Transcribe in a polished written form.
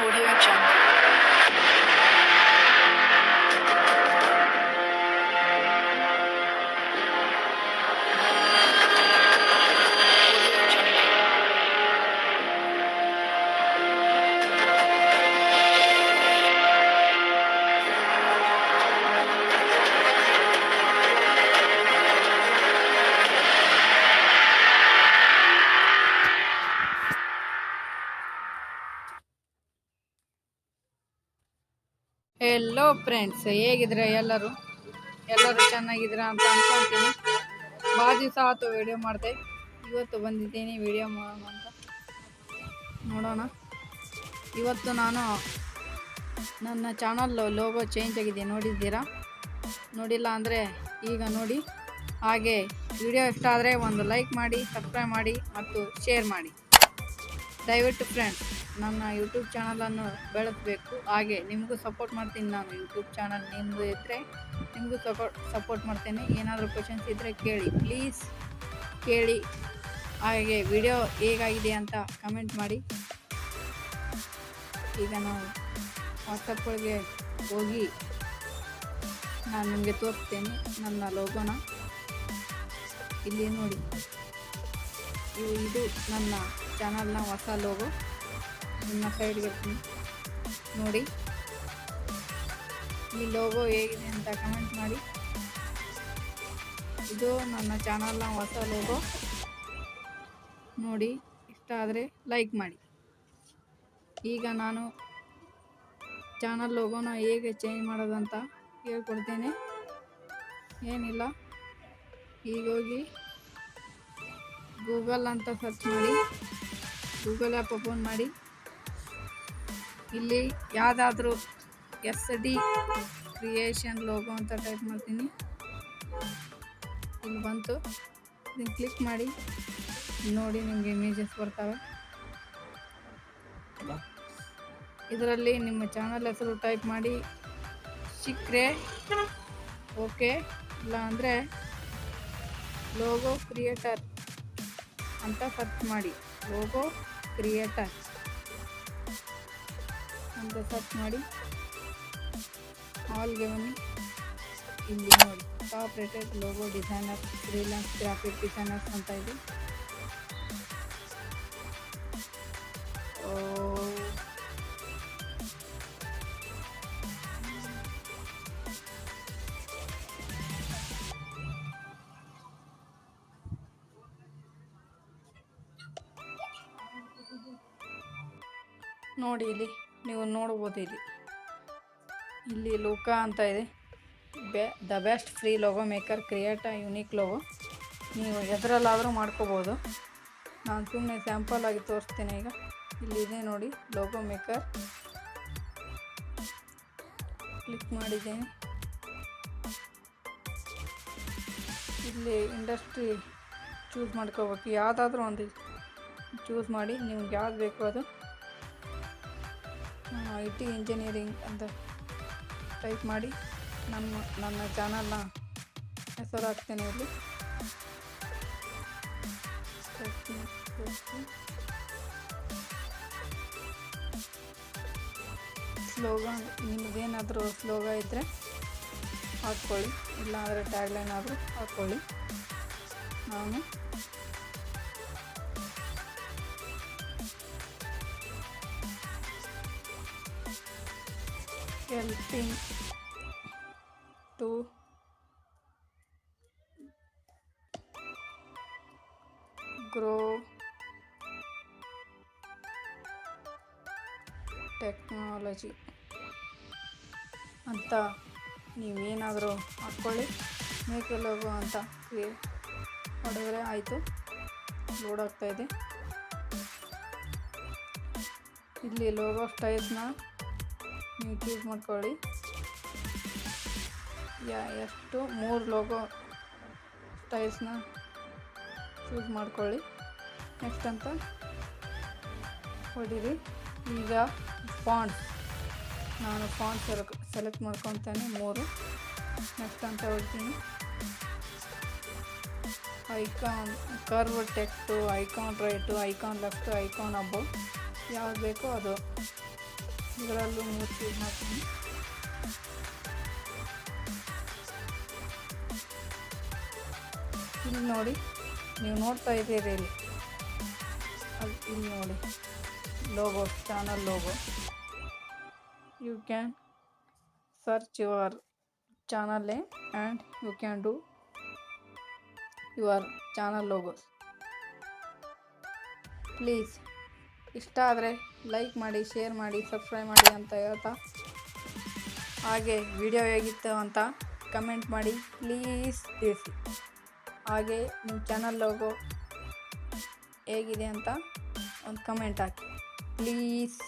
Audio Jungle. Hello friends, ಹೇಗಿದ್ರೆ ಎಲ್ಲರೂ ಚೆನ್ನಾಗಿದ್ದೀರಾ ಅಂತ ಅನ್ಕೊತೀನಿ. ಭಾಳ ದಿವಸ ಆಯ್ತು ವಿಡಿಯೋ ಮಾಡಿದೆ. ಇವತ್ತು ಬಂದಿದ್ದೀನಿ ವಿಡಿಯೋ ಮಾಡೋಣ ಅಂತ. ನೋಡೋಣ. ಇವತ್ತು ನಾನು ನನ್ನ ಚಾನಲ್ ಲೋಗೋ ಚೇಂಜ್ ಆಗಿದೆ, ನೋಡಿದ್ದೀರಾ? ನೋಡಿಲ್ಲ ಅಂದರೆ ಈಗ ನೋಡಿ. ಹಾಗೆ ವಿಡಿಯೋ ಇಷ್ಟ ಆದರೆ ಒಂದು ಲೈಕ್ ಮಾಡಿ, ಸಬ್ಸ್ಕ್ರೈಬ್ ಮಾಡಿ ಮತ್ತು ಶೇರ್ ಮಾಡಿ. ದಯವಿಟ್ಟು ಫ್ರೆಂಡ್ಸ್, ನನ್ನ ಯೂಟ್ಯೂಬ್ ಚಾನಲನ್ನು ಬೆಳೆಸಬೇಕು. ಹಾಗೆ ನಿಮಗೂ ಸಪೋರ್ಟ್ ಮಾಡ್ತೀನಿ. ನಾನು ಯೂಟ್ಯೂಬ್ ಚಾನಲ್ ನಿಮ್ಮದು ಇದ್ದರೆ ನಿಮಗೂ ಸಪೋರ್ಟ್ ಮಾಡ್ತೇನೆ. ಏನಾದರೂ ಕ್ವಶನ್ಸ್ ಇದ್ದರೆ ಕೇಳಿ, ಪ್ಲೀಸ್ ಕೇಳಿ. ಹಾಗೆ ವಿಡಿಯೋ ಹೇಗಾಗಿದೆ ಅಂತ ಕಮೆಂಟ್ ಮಾಡಿ. ಈಗ ನಾವು ವಾಟ್ಸಪ್ ಒಳಗೆ ಹೋಗಿ ನಾನು ನಿಮಗೆ ತೋರಿಸ್ತೇನೆ ನನ್ನ ಲೋಗೋನ. ಇಲ್ಲಿ ನೋಡಿ, ಇದು ನನ್ನ ಚಾನಲ್ನ ಹೊಸ ಲೋಗೋ. ನಿಮ್ಮ ಸೈಡ್ಗೆ ಇರ್ತೀನಿ ನೋಡಿ. ಈ ಲೋಗೋ ಹೇಗಿದೆ ಅಂತ ಕಮೆಂಟ್ ಮಾಡಿ. ಇದು ನನ್ನ ಚಾನಲ್ನ ಹೊಸ ಲೋಗೋ ನೋಡಿ. ಇಷ್ಟ ಆದರೆ ಲೈಕ್ ಮಾಡಿ. ಈಗ ನಾನು ಚಾನಲ್ ಲೋಗೋನ ಹೇಗೆ ಚೇಂಜ್ ಮಾಡೋದಂತ ಹೇಳ್ಕೊಡ್ತೇನೆ. ಏನಿಲ್ಲ, ಈಗ ಹೋಗಿ ಗೂಗಲ್ ಅಂತ ಸರ್ಚ್ ಮಾಡಿ, ಗೂಗಲ್ ಆ್ಯಪ್ ಓಪನ್ ಮಾಡಿ. ಇಲ್ಲಿ ಯಾವುದಾದ್ರೂ SD ಕ್ರಿಯೇಷನ್ ಲೋಗೋ ಅಂತ ಟೈಪ್ ಮಾಡ್ತೀನಿ. ಇಲ್ಲಿ ಬಂತು, ಇದನ್ನು ಕ್ಲಿಕ್ ಮಾಡಿ. ನೋಡಿ, ನಿಮಗೆ ಇಮೇಜಸ್ ಬರ್ತವೆ. ಇದರಲ್ಲಿ ನಿಮ್ಮ ಚಾನಲ್ ಹೆಸರು ಟೈಪ್ ಮಾಡಿ. ಸಿಕ್ಕರೆ ಓಕೆ, ಇಲ್ಲ ಅಂದರೆ ಲೋಗೋ ಕ್ರಿಯೇಟರ್ ಅಂತ ಸರ್ಚ್ ಮಾಡಿ. ಲೋಗೋ ಕ್ರಿಯೇಟರ್ ಅಂತ ಸರ್ಚ್ ಮಾಡಿ. ಆಲ್ಗೆ ಬನ್ನಿ. ಇಲ್ಲಿ ನೋಡಿ, top rated logo designer, freelance graphic designers ಅಂತ ಇದೆ. ನೋಡಿ, ಇಲ್ಲಿ ನೀವು ನೋಡ್ಬೋದು. ಇಲ್ಲಿ ಲೋಕ ಅಂತ ಇದೆ. The best free logo maker, create unique logo. ನೀವು ಎದರಲ್ಲಾದರೂ ಮಾಡ್ಕೋಬೋದು. ನಾನು ಸುಮ್ಮನೆ ಸ್ಯಾಂಪಲ್ ಆಗಿ ತೋರಿಸ್ತೇನೆ. ಈಗ ಇಲ್ಲಿದೆ ನೋಡಿ, ಲೋಗೋ ಮೇಕರ್. ಕ್ಲಿಕ್ ಮಾಡಿದ್ದೇನೆ. ಇಲ್ಲಿ ಇಂಡಸ್ಟ್ರಿ ಚೂಸ್ ಮಾಡ್ಕೋಬೇಕು. ಯಾವುದಾದ್ರೂ ಒಂದು ಚೂಸ್ ಮಾಡಿ, ನಿಮ್ಗೆ ಯಾವ್ದು ಬೇಕು ಅದು. IT ಇಂಜಿನಿಯರಿಂಗ್ ಅಂತ ಟೈಪ್ ಮಾಡಿ. ನನ್ನ ಚಾನಲ್ನ ಹೆಸರು ಹಾಕ್ತೇನೆ ಇಲ್ಲಿ. ಸ್ಲೋಗನ್, ನಿಮಗೇನಾದರೂ ಸ್ಲೋಗ ಇದ್ದರೆ ಹಾಕ್ಕೊಳ್ಳಿ, ಇಲ್ಲಾಂದರೆ ಟ್ಯಾಗ್ಲೈನ್ ಆದರೂ ಹಾಕ್ಕೊಳ್ಳಿ. ನಾನು helping to grow ಟೆಕ್ನಾಲಜಿ ಅಂತ ನೀವೇನಾದರೂ ಹಾಕ್ಕೊಳ್ಳಿ. ಮೇಕೆ ಲೋಗೋ ಅಂತ ಹೊಡೆದ್ರೆ ಆಯಿತು. ಲೋಡ್ ಆಗ್ತಾಯಿದೆ. ಇಲ್ಲಿ ಲೋಗೋ ಸ್ಟೈಲ್ಸ್ನ ನೀವು ಚೂಸ್ ಮಾಡ್ಕೊಳ್ಳಿ. ಎಷ್ಟು 3 ಲೋಗೋ ಸ್ಟೈಲ್ಸ್ನ ಚೂಸ್ ಮಾಡ್ಕೊಳ್ಳಿ. ನೆಕ್ಸ್ಟ್ ಅಂತ ಹೊಡೀರಿ. ಈಗ ಫಾಂಟ್ಸ್, ನಾನು ಫಾಂಟ್ ಸೆಲೆಕ್ಟ್ ಮಾಡ್ಕೊತೇನೆ 3. ನೆಕ್ಸ್ಟ್ ಅಂತ ಹೊಡ್ತೀನಿ. Icon, curve text, icon right, icon left, icon above, ಯಾವ್ದು ಬೇಕೋ ಅದು ಇದರಲ್ಲೂ ನೀವು ಚೂಸ್ ಮಾಡ್ತೀನಿ. ಇಲ್ಲಿ ನೋಡಿ, ನೀವು ನೋಡ್ತಾ ಇದ್ದೀರಿ ಇಲ್ಲಿ, ಇಲ್ಲಿ ನೋಡಿ logo, channel logo. You can search your channel name and you can do your channel logos. Please ಇಷ್ಟ ಆದರೆ ಲೈಕ್ ಮಾಡಿ, ಶೇರ್ ಮಾಡಿ, ಸಬ್ಸ್ಕ್ರೈಬ್ ಮಾಡಿ ಅಂತ ಹೇಳ್ತಾ, ಹಾಗೆ ವಿಡಿಯೋ ಹೇಗಿತ್ತು ಅಂತ ಕಮೆಂಟ್ ಮಾಡಿ ಪ್ಲೀಸ್ ತಿಳಿಸಿ. ಹಾಗೆ ನಿಮ್ಮ ಚಾನಲ್ ಲೋಗೋ ಹೇಗಿದೆ ಅಂತ ಒಂದು ಕಮೆಂಟ್ ಹಾಕಿ ಪ್ಲೀಸ್.